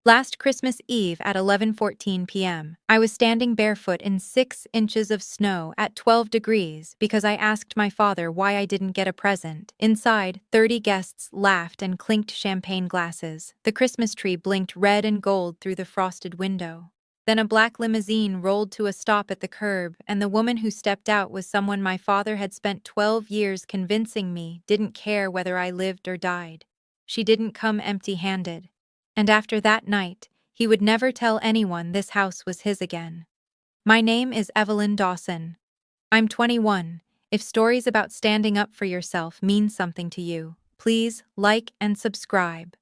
Last Christmas Eve at 11:14 p.m., I was standing barefoot in 6 inches of snow at 12 degrees because I asked my father why I didn't get a present. Inside, 30 guests laughed and clinked champagne glasses. The Christmas tree blinked red and gold through the frosted window. Then a black limousine rolled to a stop at the curb, and the woman who stepped out was someone my father had spent 12 years convincing me didn't care whether I lived or died. She didn't come empty-handed. And after that night, he would never tell anyone this house was his again. My name is Evelyn Dawson. I'm 21. If stories about standing up for yourself mean something to you, please like and subscribe.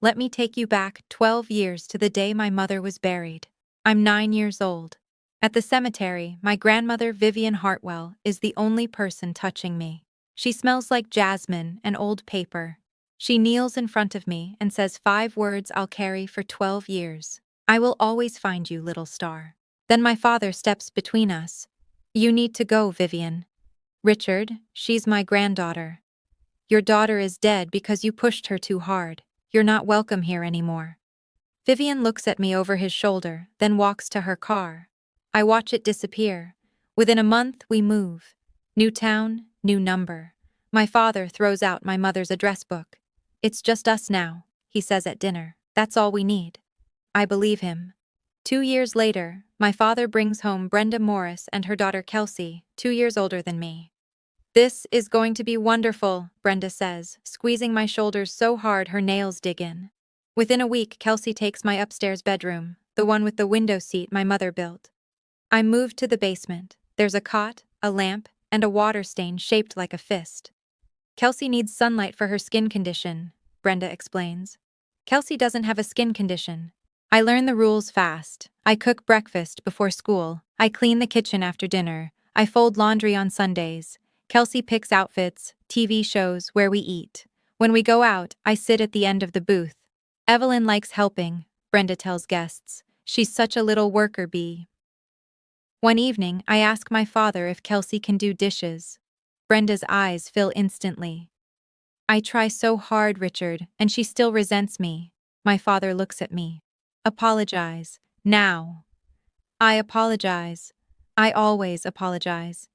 Let me take you back 12 years to the day my mother was buried. I'm 9 years old. At the cemetery, my grandmother Vivian Hartwell is the only person touching me. She smells like jasmine and old paper. She kneels in front of me and says 5 words I'll carry for 12 years. I will always find you, little star. Then my father steps between us. You need to go, Vivian. Richard, she's my granddaughter. Your daughter is dead because you pushed her too hard. You're not welcome here anymore. Vivian looks at me over his shoulder, then walks to her car. I watch it disappear. Within a month, we move. New town, new number. My father throws out my mother's address book. It's just us now, he says at dinner. That's all we need. I believe him. 2 years later, my father brings home Brenda Morris and her daughter Kelsey, 2 years older than me. This is going to be wonderful, Brenda says, squeezing my shoulders so hard her nails dig in. Within a week, Kelsey takes my upstairs bedroom, the one with the window seat my mother built. I moved to the basement. There's a cot, a lamp, and a water stain shaped like a fist. Kelsey needs sunlight for her skin condition, Brenda explains. Kelsey doesn't have a skin condition. I learn the rules fast. I cook breakfast before school. I clean the kitchen after dinner. I fold laundry on Sundays. Kelsey picks outfits, TV shows, where we eat. When we go out, I sit at the end of the booth. Evelyn likes helping, Brenda tells guests. She's such a little worker bee. One evening, I ask my father if Kelsey can do dishes. Brenda's eyes fill instantly. I try so hard, Richard, and she still resents me. My father looks at me. Apologize. Now. I apologize. I always apologize.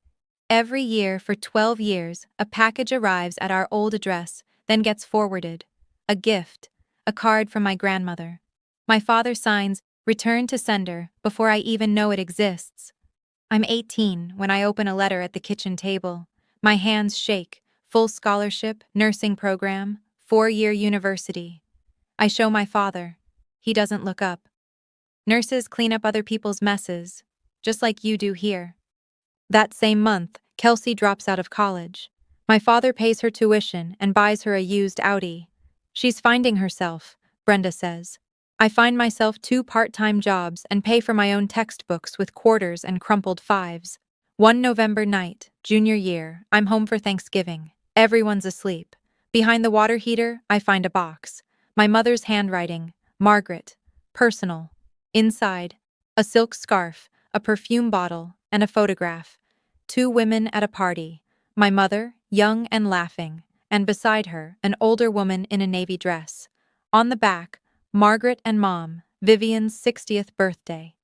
Every year for 12 years, a package arrives at our old address, then gets forwarded. A gift, a card from my grandmother. My father signs, "Return to sender," before I even know it exists. I'm 18 when I open a letter at the kitchen table. My hands shake. Full scholarship, nursing program, 4-year university. I show my father. He doesn't look up. Nurses clean up other people's messes, just like you do here. That same month, Kelsey drops out of college. My father pays her tuition and buys her a used Audi. She's finding herself, Brenda says. I find myself 2 part-time jobs and pay for my own textbooks with quarters and crumpled 5s. One November night, junior year, I'm home for Thanksgiving. Everyone's asleep. Behind the water heater, I find a box. My mother's handwriting, Margaret, personal. Inside, a silk scarf, a perfume bottle, and a photograph. 2 women at a party. My mother, young and laughing, and beside her, an older woman in a navy dress. On the back, Margaret and Mom, Vivian's 60th birthday.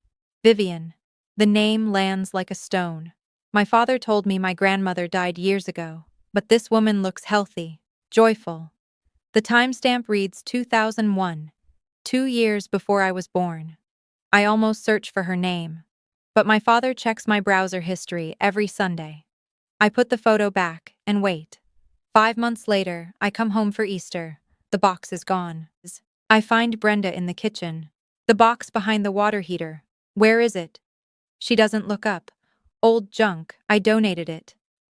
Vivian. The name lands like a stone. My father told me my grandmother died years ago, but this woman looks healthy, joyful. The timestamp reads 2001, 2 years before I was born. I almost search for her name, but my father checks my browser history every Sunday. I put the photo back and wait. 5 months later, I come home for Easter. The box is gone. I find Brenda in the kitchen. The box behind the water heater. Where is it? She doesn't look up. Old junk, I donated it.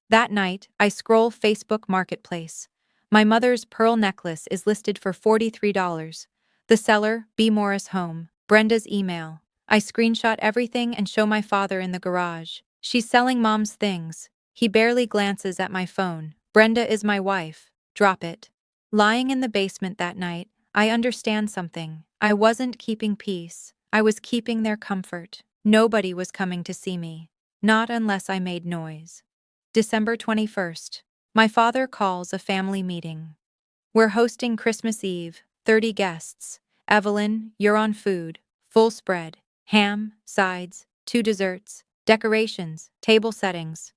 That night, I scroll Facebook Marketplace. My mother's pearl necklace is listed for $43. The seller, B. Morris Home. Brenda's email. I screenshot everything and show my father in the garage. She's selling Mom's things. He barely glances at my phone. Brenda is my wife. Drop it. Lying in the basement that night, I understand something. I wasn't keeping peace. I was keeping their comfort. Nobody was coming to see me. Not unless I made noise. December 21st. My father calls a family meeting. We're hosting Christmas Eve, 30 guests. Evelyn, you're on food. Full spread. Ham, sides, 2 desserts, decorations, table settings.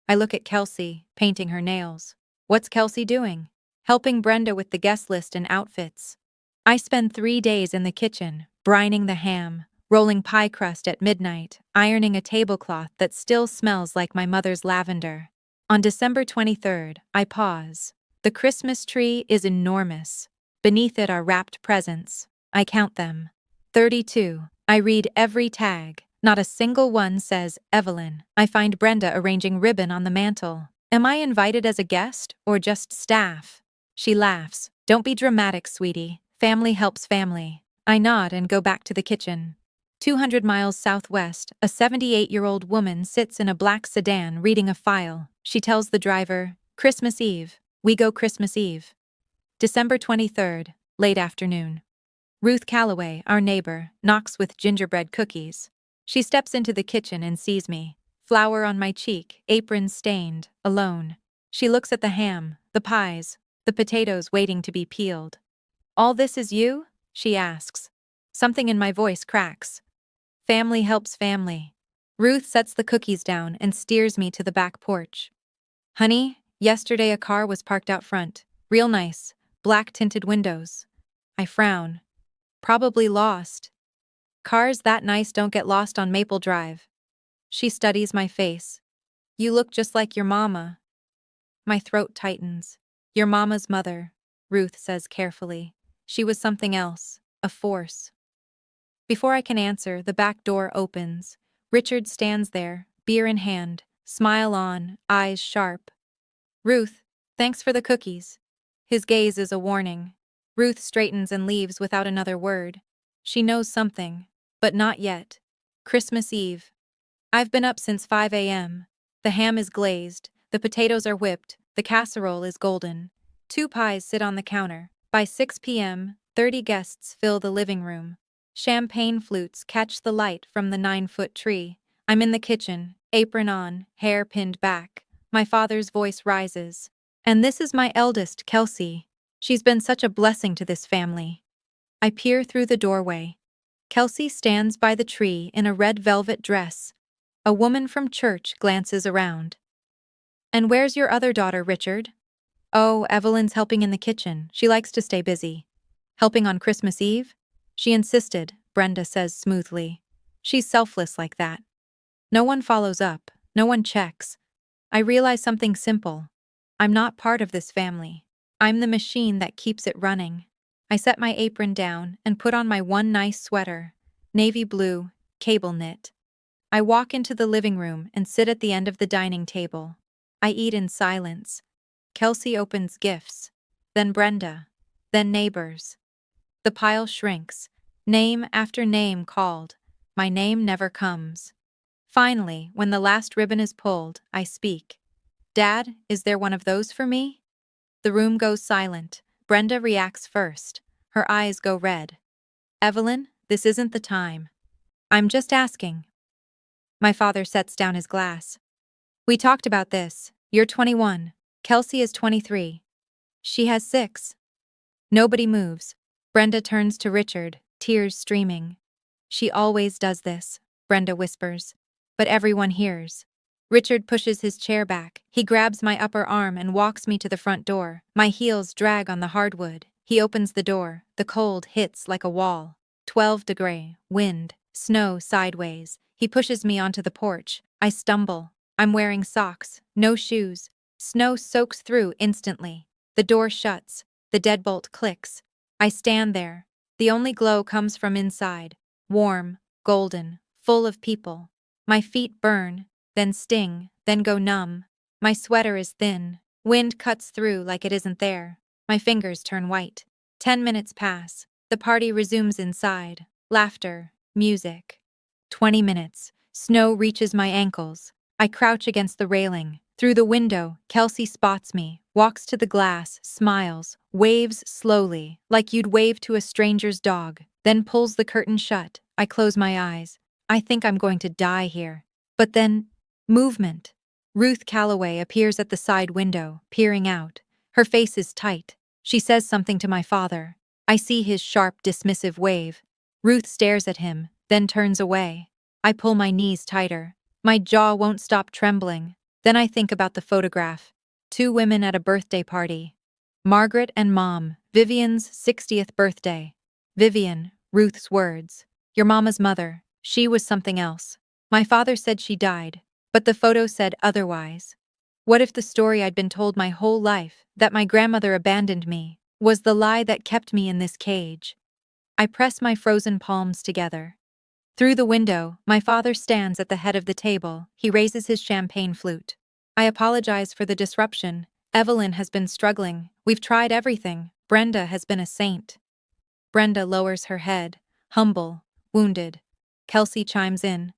I look at Kelsey, painting her nails. What's Kelsey doing? Helping Brenda with the guest list and outfits. I spend 3 days in the kitchen, brining the ham, rolling pie crust at midnight, ironing a tablecloth that still smells like my mother's lavender. On December 23rd, I pause. The Christmas tree is enormous. Beneath it are wrapped presents. I count them. 32. I read every tag. Not a single one says Evelyn. I find Brenda arranging ribbon on the mantel. Am I invited as a guest or just staff? She laughs. Don't be dramatic, sweetie. Family helps family. I nod and go back to the kitchen. 200 miles southwest, a 78-year-old woman sits in a black sedan reading a file. She tells the driver, Christmas Eve. We go Christmas Eve. December 23rd, late afternoon. Ruth Calloway, our neighbor, knocks with gingerbread cookies. She steps into the kitchen and sees me. Flour on my cheek, apron stained, alone. She looks at the ham, the pies, the potatoes waiting to be peeled. All this is you? She asks. Something in my voice cracks. Family helps family. Ruth sets the cookies down and steers me to the back porch. Honey, yesterday a car was parked out front. Real nice, black tinted windows. I frown. Probably lost. Cars that nice don't get lost on Maple Drive. She studies my face. You look just like your mama. My throat tightens. Your mama's mother, Ruth says carefully. She was something else, a force. Before I can answer, the back door opens. Richard stands there, beer in hand, smile on, eyes sharp. Ruth, thanks for the cookies. His gaze is a warning. Ruth straightens and leaves without another word. She knows something, but not yet. Christmas Eve. I've been up since 5 a.m. The ham is glazed, the potatoes are whipped, the casserole is golden. 2 pies sit on the counter. By 6 p.m., 30 guests fill the living room. Champagne flutes catch the light from the 9-foot tree. I'm in the kitchen, apron on, hair pinned back. My father's voice rises. And this is my eldest, Kelsey. She's been such a blessing to this family. I peer through the doorway. Kelsey stands by the tree in a red velvet dress. A woman from church glances around. And where's your other daughter, Richard? Oh, Evelyn's helping in the kitchen. She likes to stay busy. Helping on Christmas Eve? She insisted, Brenda says smoothly. She's selfless like that. No one follows up. No one checks. I realize something simple. I'm not part of this family. I'm the machine that keeps it running. I set my apron down and put on my one nice sweater, navy blue, cable knit. I walk into the living room and sit at the end of the dining table. I eat in silence. Kelsey opens gifts, then Brenda, then neighbors. The pile shrinks, name after name called. My name never comes. Finally, when the last ribbon is pulled, I speak. Dad, is there one of those for me? The room goes silent. Brenda reacts first. Her eyes go red. Evelyn, this isn't the time. I'm just asking. My father sets down his glass. We talked about this. You're 21. Kelsey is 23. She has 6. Nobody moves. Brenda turns to Richard, tears streaming. She always does this, Brenda whispers. But everyone hears. Richard pushes his chair back. He grabs my upper arm and walks me to the front door. My heels drag on the hardwood. He opens the door. The cold hits like a wall. 12-degree, wind, snow sideways. He pushes me onto the porch. I stumble. I'm wearing socks, no shoes. Snow soaks through instantly. The door shuts. The deadbolt clicks. I stand there. The only glow comes from inside. Warm, golden, full of people. My feet burn, then sting, then go numb. My sweater is thin. Wind cuts through like it isn't there. My fingers turn white. 10 minutes pass. The party resumes inside. Laughter, music. 20 minutes. Snow reaches my ankles. I crouch against the railing. Through the window, Kelsey spots me, walks to the glass, smiles, waves slowly, like you'd wave to a stranger's dog, then pulls the curtain shut. I close my eyes. I think I'm going to die here. But then, movement. Ruth Calloway appears at the side window, peering out. Her face is tight. She says something to my father. I see his sharp, dismissive wave. Ruth stares at him, then turns away. I pull my knees tighter. My jaw won't stop trembling. Then I think about the photograph. 2 women at a birthday party. Margaret and Mom, Vivian's 60th birthday. Vivian, Ruth's words. Your mama's mother. She was something else. My father said she died, but the photo said otherwise. What if the story I'd been told my whole life, that my grandmother abandoned me, was the lie that kept me in this cage? I press my frozen palms together. Through the window, my father stands at the head of the table. He raises his champagne flute. I apologize for the disruption. Evelyn has been struggling. We've tried everything. Brenda has been a saint. Brenda lowers her head, humble, wounded. Kelsey chimes in.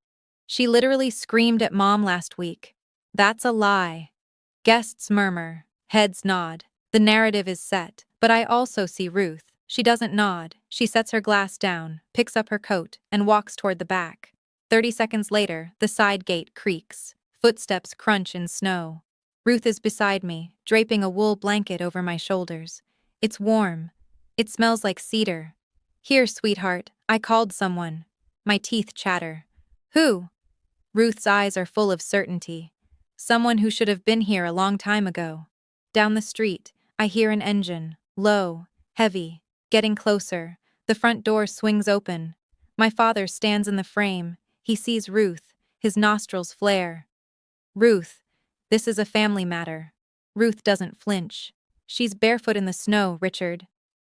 She literally screamed at Mom last week. That's a lie. Guests murmur. Heads nod. The narrative is set, but I also see Ruth. She doesn't nod. She sets her glass down, picks up her coat, and walks toward the back. 30 seconds later, the side gate creaks. Footsteps crunch in snow. Ruth is beside me, draping a wool blanket over my shoulders. It's warm. It smells like cedar. Here, sweetheart, I called someone. My teeth chatter. Who? Ruth's eyes are full of certainty. Someone who should have been here a long time ago. Down the street, I hear an engine, low, heavy, getting closer. The front door swings open. My father stands in the frame. He sees Ruth, his nostrils flare. Ruth, this is a family matter. Ruth doesn't flinch. She's barefoot in the snow, Richard.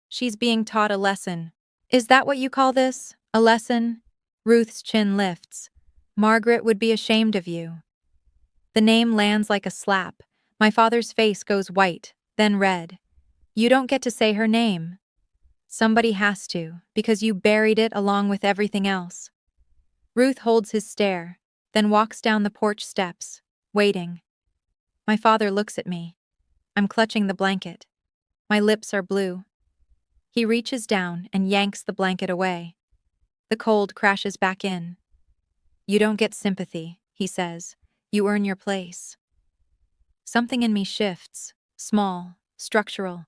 She's being taught a lesson. Is that what you call this? A lesson? Ruth's chin lifts. Margaret would be ashamed of you. The name lands like a slap. My father's face goes white, then red. You don't get to say her name. Somebody has to, because you buried it along with everything else. Ruth holds his stare, then walks down the porch steps, waiting. My father looks at me. I'm clutching the blanket. My lips are blue. He reaches down and yanks the blanket away. The cold crashes back in. You don't get sympathy, he says. You earn your place. Something in me shifts, small, structural.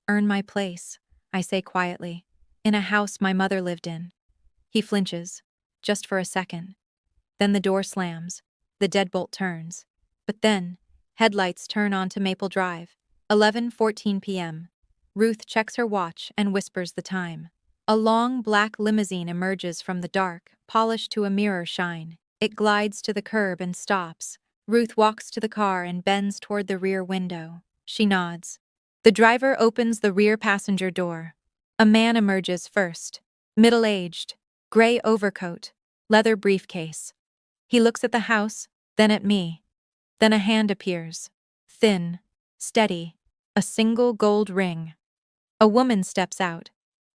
Earn my place, I say quietly, in a house my mother lived in. He flinches, just for a second. Then the door slams, the deadbolt turns. But then, headlights turn onto Maple Drive, 11:14 p.m. Ruth checks her watch and whispers the time. A long black limousine emerges from the dark, polished to a mirror shine. It glides to the curb and stops. Ruth walks to the car and bends toward the rear window. She nods. The driver opens the rear passenger door. A man emerges first. Middle-aged, gray overcoat, leather briefcase. He looks at the house, then at me. Then a hand appears. Thin, steady, a single gold ring. A woman steps out.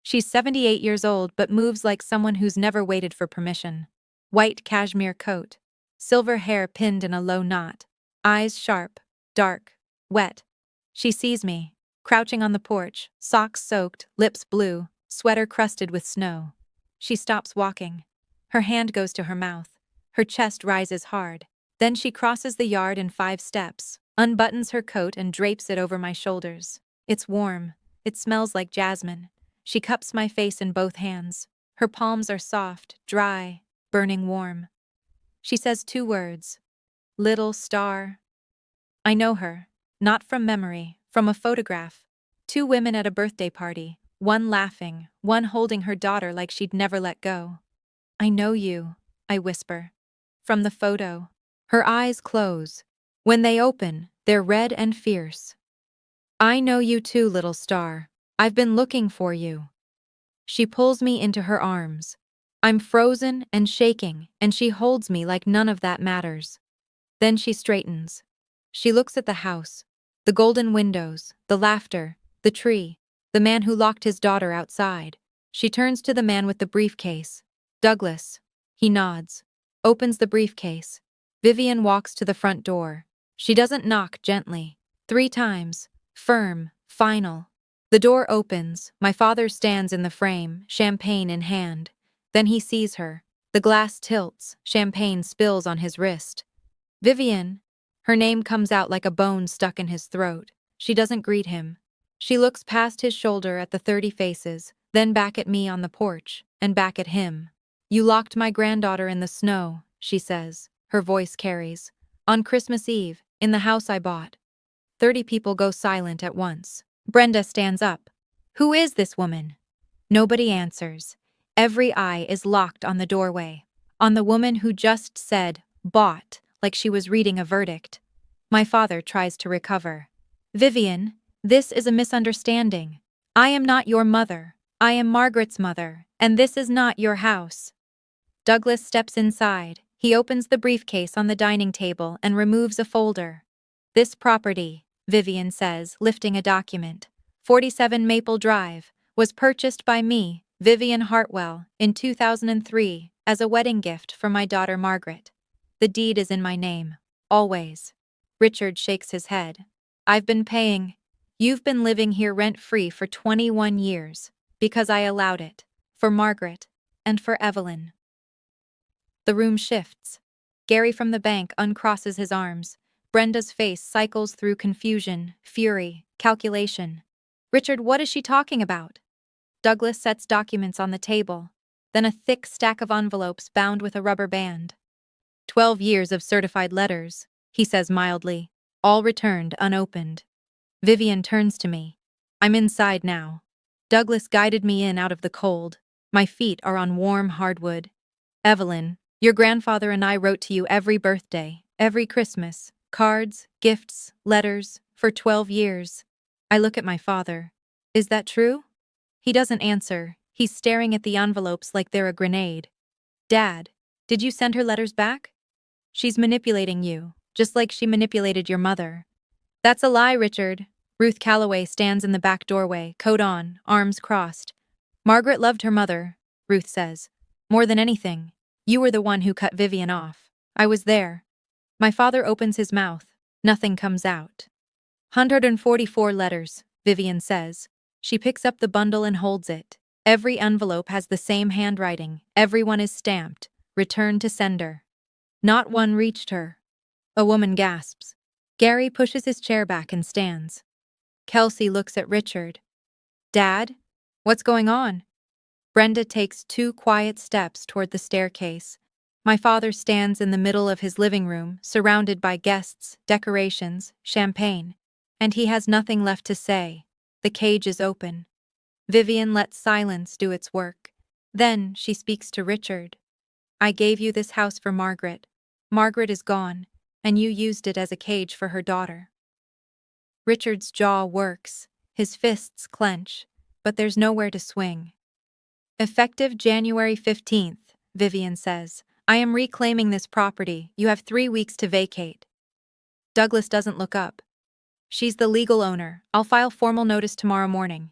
She's 78 years old but moves like someone who's never waited for permission. White cashmere coat, silver hair pinned in a low knot, eyes sharp, dark, wet. She sees me, crouching on the porch, socks soaked, lips blue, sweater crusted with snow. She stops walking. Her hand goes to her mouth. Her chest rises hard. Then she crosses the yard in 5 steps, unbuttons her coat and drapes it over my shoulders. It's warm. It smells like jasmine. She cups my face in both hands. Her palms are soft, dry, burning warm. She says 2 words. Little star. I know her. Not from memory, from a photograph. 2 women at a birthday party, one laughing, one holding her daughter like she'd never let go. I know you, I whisper. From the photo. Her eyes close. When they open, they're red and fierce. I know you too, little star. I've been looking for you. She pulls me into her arms. I'm frozen and shaking, and she holds me like none of that matters. Then she straightens. She looks at the house, the golden windows, the laughter, the tree, the man who locked his daughter outside. She turns to the man with the briefcase. Douglas. He nods. Opens the briefcase. Vivian walks to the front door. She doesn't knock gently. 3 times. Firm, final. The door opens. My father stands in the frame, champagne in hand. Then he sees her. The glass tilts. Champagne spills on his wrist. Vivian. Her name comes out like a bone stuck in his throat. She doesn't greet him. She looks past his shoulder at the 30 faces, then back at me on the porch, and back at him. You locked my granddaughter in the snow, she says. Her voice carries. On Christmas Eve, in the house I bought. 30 people go silent at once. Brenda stands up. Who is this woman? Nobody answers. Every eye is locked on the doorway. On the woman who just said, bought, like she was reading a verdict. My father tries to recover. Vivian, this is a misunderstanding. I am not your mother. I am Margaret's mother, and this is not your house. Douglas steps inside. He opens the briefcase on the dining table and removes a folder. This property, Vivian says, lifting a document, 47 Maple Drive, was purchased by me, Vivian Hartwell, in 2003 as a wedding gift for my daughter Margaret. The deed is in my name. Always. Richard shakes his head. I've been paying. You've been living here rent-free for 21 years, because I allowed it, for Margaret, and for Evelyn. The room shifts. Gary from the bank uncrosses his arms. Brenda's face cycles through confusion, fury, calculation. Richard, what is she talking about? Douglas sets documents on the table, then a thick stack of envelopes bound with a rubber band. 12 years of certified letters, he says mildly, all returned unopened. Vivian turns to me. I'm inside now. Douglas guided me in out of the cold. My feet are on warm hardwood. Evelyn, your grandfather and I wrote to you every birthday, every Christmas, cards, gifts, letters, for 12 years. I look at my father. Is that true? He doesn't answer. He's staring at the envelopes like they're a grenade. Dad, did you send her letters back? She's manipulating you, just like she manipulated your mother. That's a lie, Richard. Ruth Calloway stands in the back doorway, coat on, arms crossed. Margaret loved her mother, Ruth says. More than anything. You were the one who cut Vivian off. I was there. My father opens his mouth. Nothing comes out. 144 letters, Vivian says. She picks up the bundle and holds it. Every envelope has the same handwriting. Everyone is stamped. Return to sender. Not one reached her. A woman gasps. Gary pushes his chair back and stands. Kelsey looks at Richard. Dad? What's going on? Brenda takes 2 quiet steps toward the staircase. My father stands in the middle of his living room, surrounded by guests, decorations, champagne. And he has nothing left to say. The cage is open. Vivian lets silence do its work. Then she speaks to Richard. I gave you this house for Margaret. Margaret is gone, and you used it as a cage for her daughter. Richard's jaw works. His fists clench, but there's nowhere to swing. Effective January 15th, Vivian says, I am reclaiming this property. You have 3 weeks to vacate. Douglas doesn't look up. She's the legal owner. I'll file formal notice tomorrow morning.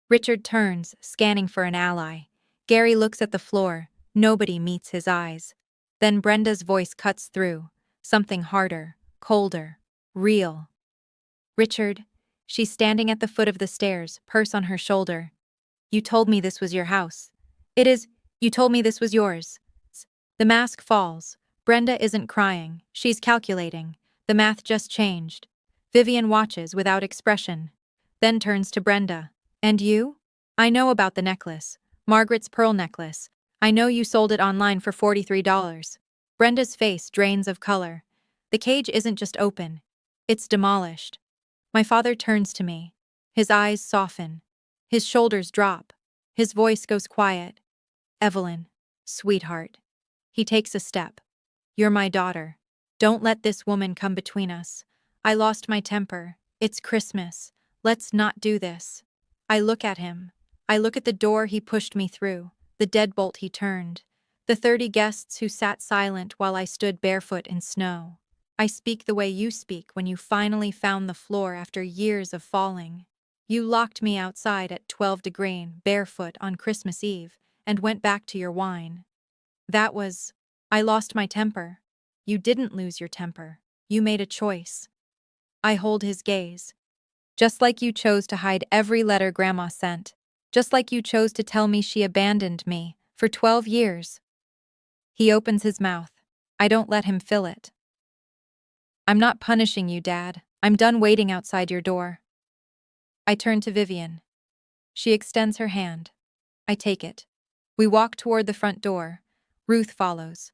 Richard turns, scanning for an ally. Gary looks at the floor. Nobody meets his eyes. Then Brenda's voice cuts through. Something harder, colder, real. Richard, she's standing at the foot of the stairs, purse on her shoulder. You told me this was your house. It is. You told me this was yours. The mask falls. Brenda isn't crying. She's calculating. The math just changed. Vivian watches without expression. Then turns to Brenda. And you? I know about the necklace. Margaret's pearl necklace. I know you sold it online for $43. Brenda's face drains of color. The cage isn't just open. It's demolished. My father turns to me. His eyes soften. His shoulders drop. His voice goes quiet. Evelyn, sweetheart. He takes a step. You're my daughter. Don't let this woman come between us. I lost my temper. It's Christmas. Let's not do this. I look at him. I look at the door he pushed me through, the deadbolt he turned, the 30 guests who sat silent while I stood barefoot in snow. I speak the way you speak when you finally found the floor after years of falling. You locked me outside at 12 degrees, barefoot on Christmas Eve, and went back to your wine. I lost my temper. You didn't lose your temper. You made a choice. I hold his gaze. Just like you chose to hide every letter Grandma sent. Just like you chose to tell me she abandoned me for 12 years. He opens his mouth. I don't let him fill it. I'm not punishing you, Dad. I'm done waiting outside your door. I turn to Vivian. She extends her hand. I take it. We walk toward the front door. Ruth follows.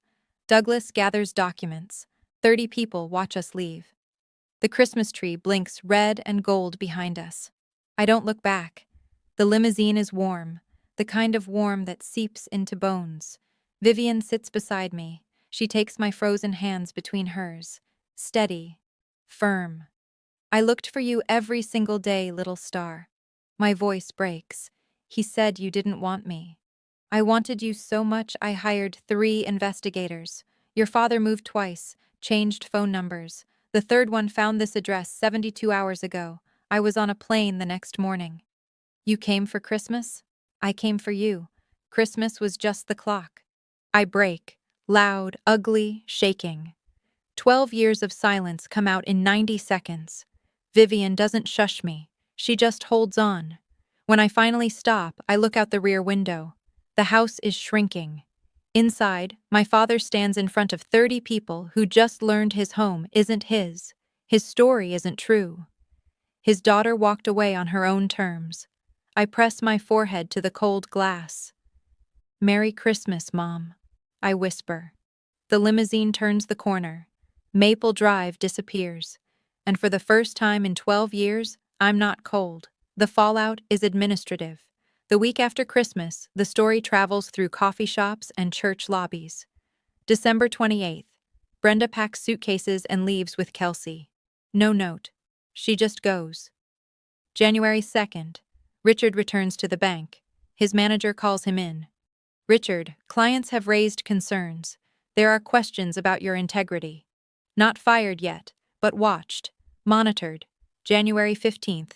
Douglas gathers documents. 30 people watch us leave. The Christmas tree blinks red and gold behind us. I don't look back. The limousine is warm, the kind of warm that seeps into bones. Vivian sits beside me. She takes my frozen hands between hers. Steady. Firm. I looked for you every single day, little star. My voice breaks. He said you didn't want me. I wanted you so much I hired 3 investigators. Your father moved twice, changed phone numbers. The third one found this address 72 hours ago. I was on a plane the next morning. You came for Christmas? I came for you. Christmas was just the clock. I break, loud, ugly, shaking. 12 years of silence come out in 90 seconds. Vivian doesn't shush me. She just holds on. When I finally stop, I look out the rear window. The house is shrinking. Inside, my father stands in front of 30 people who just learned his home isn't his. His story isn't true. His daughter walked away on her own terms. I press my forehead to the cold glass. Merry Christmas, Mom, I whisper. The limousine turns the corner. Maple Drive disappears. And for the first time in 12 years, I'm not cold. The fallout is administrative. The week after Christmas, the story travels through coffee shops and church lobbies. December 28th. Brenda packs suitcases and leaves with Kelsey. No note. She just goes. January 2nd. Richard returns to the bank. His manager calls him in. Richard, clients have raised concerns. There are questions about your integrity. Not fired yet, but watched. Monitored. January 15th.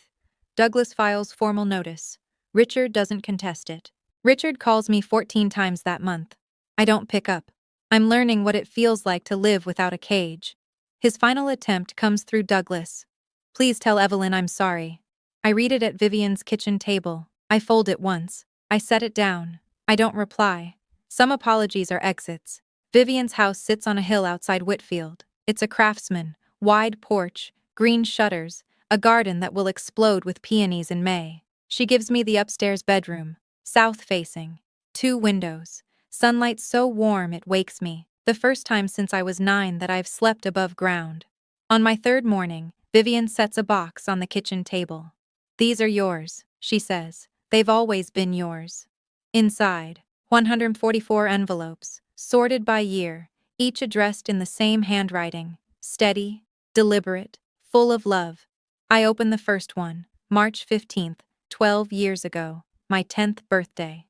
Douglas files formal notice. Richard doesn't contest it. Richard calls me 14 times that month. I don't pick up. I'm learning what it feels like to live without a cage. His final attempt comes through Douglas. Please tell Evelyn I'm sorry. I read it at Vivian's kitchen table. I fold it once. I set it down. I don't reply. Some apologies are exits. Vivian's house sits on a hill outside Whitfield. It's a craftsman, wide porch, green shutters, a garden that will explode with peonies in May. She gives me the upstairs bedroom, south-facing, 2 windows, sunlight so warm it wakes me, the first time since I was 9 that I've slept above ground. On my 3rd morning, Vivian sets a box on the kitchen table. These are yours, she says. They've always been yours. Inside, 144 envelopes, sorted by year, each addressed in the same handwriting, steady, deliberate, full of love. I open the first one, March 15th, 12 years ago, my 10th birthday.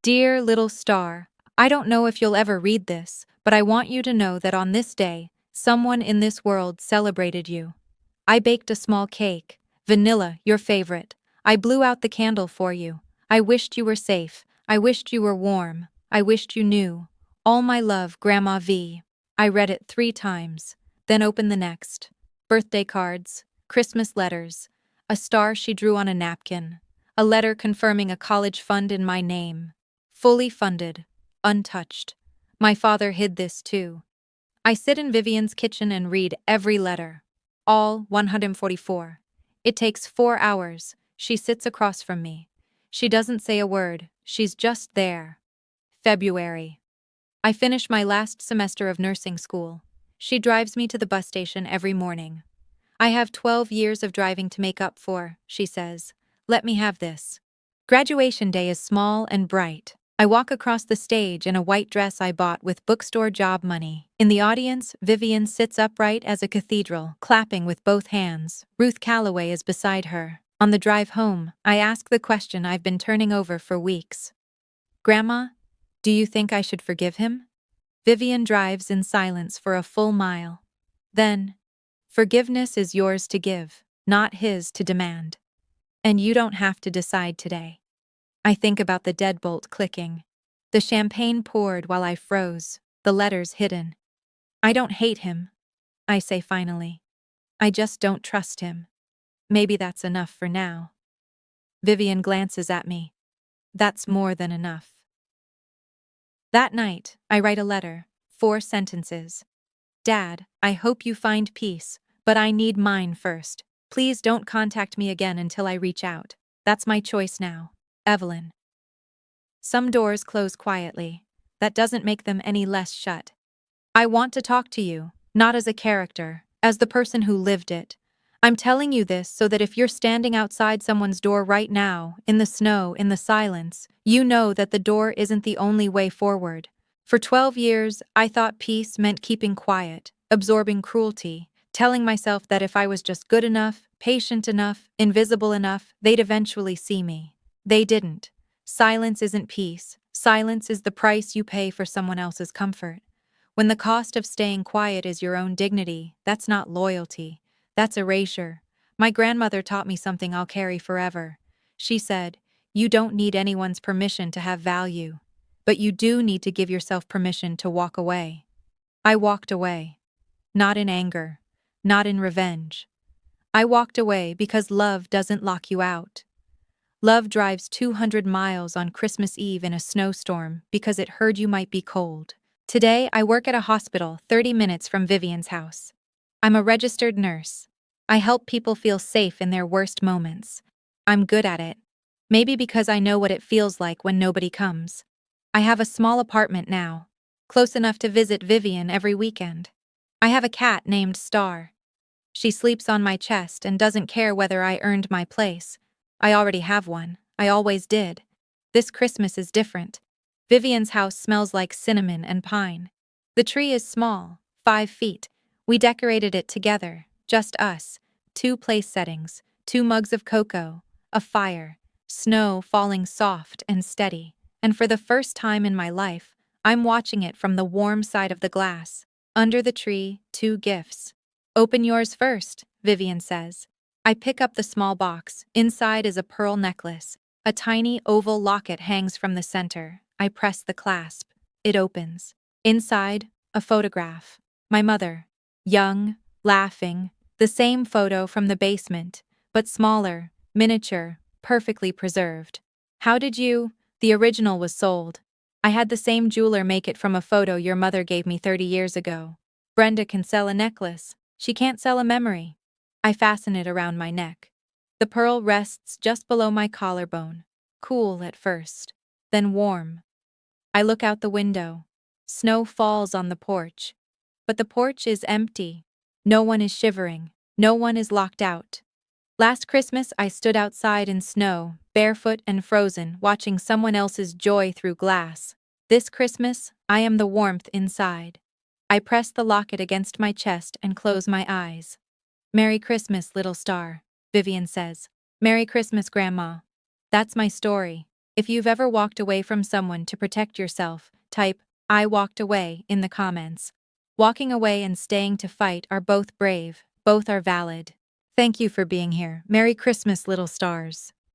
Dear little star, I don't know if you'll ever read this, but I want you to know that on this day, someone in this world celebrated you. I baked a small cake, vanilla, your favorite. I blew out the candle for you. I wished you were safe. I wished you were warm. I wished you knew. All my love, Grandma V. I read it 3 times, then opened the next. Birthday cards, Christmas letters, a star she drew on a napkin, a letter confirming a college fund in my name. Fully funded, untouched. My father hid this too. I sit in Vivian's kitchen and read every letter. All 144. It takes 4 hours. She sits across from me. She doesn't say a word. She's just there. February. I finish my last semester of nursing school. She drives me to the bus station every morning. I have 12 years of driving to make up for, she says. Let me have this. Graduation day is small and bright. I walk across the stage in a white dress I bought with bookstore job money. In the audience, Vivian sits upright as a cathedral, clapping with both hands. Ruth Calloway is beside her. On the drive home, I ask the question I've been turning over for weeks. Grandma, do you think I should forgive him? Vivian drives in silence for a full mile. Then, forgiveness is yours to give, not his to demand. And you don't have to decide today. I think about the deadbolt clicking. The champagne poured while I froze, the letters hidden. I don't hate him, I say finally. I just don't trust him. Maybe that's enough for now. Vivian glances at me. That's more than enough. That night, I write a letter, 4 sentences. Dad, I hope you find peace, but I need mine first. Please don't contact me again until I reach out. That's my choice now. Evelyn. Some doors close quietly. That doesn't make them any less shut. I want to talk to you, not as a character, as the person who lived it. I'm telling you this so that if you're standing outside someone's door right now, in the snow, in the silence, you know that the door isn't the only way forward. For 12 years, I thought peace meant keeping quiet, absorbing cruelty, telling myself that if I was just good enough, patient enough, invisible enough, they'd eventually see me. They didn't. Silence isn't peace. Silence is the price you pay for someone else's comfort. When the cost of staying quiet is your own dignity, that's not loyalty. That's erasure. My grandmother taught me something I'll carry forever. She said, "You don't need anyone's permission to have value, but you do need to give yourself permission to walk away." I walked away. Not in anger. Not in revenge. I walked away because love doesn't lock you out. Love drives 200 miles on Christmas Eve in a snowstorm because it heard you might be cold. Today, I work at a hospital 30 minutes from Vivian's house. I'm a registered nurse. I help people feel safe in their worst moments. I'm good at it. Maybe because I know what it feels like when nobody comes. I have a small apartment now, close enough to visit Vivian every weekend. I have a cat named Star. She sleeps on my chest and doesn't care whether I earned my place. I already have one. I always did. This Christmas is different. Vivian's house smells like cinnamon and pine. The tree is small, 5 feet. We decorated it together, just us. 2 place settings, 2 mugs of cocoa, a fire, snow falling soft and steady. And for the first time in my life, I'm watching it from the warm side of the glass. Under the tree, 2 gifts. "Open yours first," Vivian says. I pick up the small box. Inside is a pearl necklace. A tiny oval locket hangs from the center. I press the clasp. It opens. Inside, a photograph. My mother. Young, laughing. The same photo from the basement, but smaller, miniature, perfectly preserved. "How did you?" "The original was sold. I had the same jeweler make it from a photo your mother gave me 30 years ago. Brenda can sell a necklace. She can't sell a memory." I fasten it around my neck. The pearl rests just below my collarbone. Cool at first, then warm. I look out the window. Snow falls on the porch. But the porch is empty. No one is shivering. No one is locked out. Last Christmas, I stood outside in snow, barefoot and frozen, watching someone else's joy through glass. This Christmas, I am the warmth inside. I press the locket against my chest and close my eyes. "Merry Christmas, little star," Vivian says. "Merry Christmas, Grandma." That's my story. If you've ever walked away from someone to protect yourself, type, "I walked away," in the comments. Walking away and staying to fight are both brave, both are valid. Thank you for being here. Merry Christmas, little stars.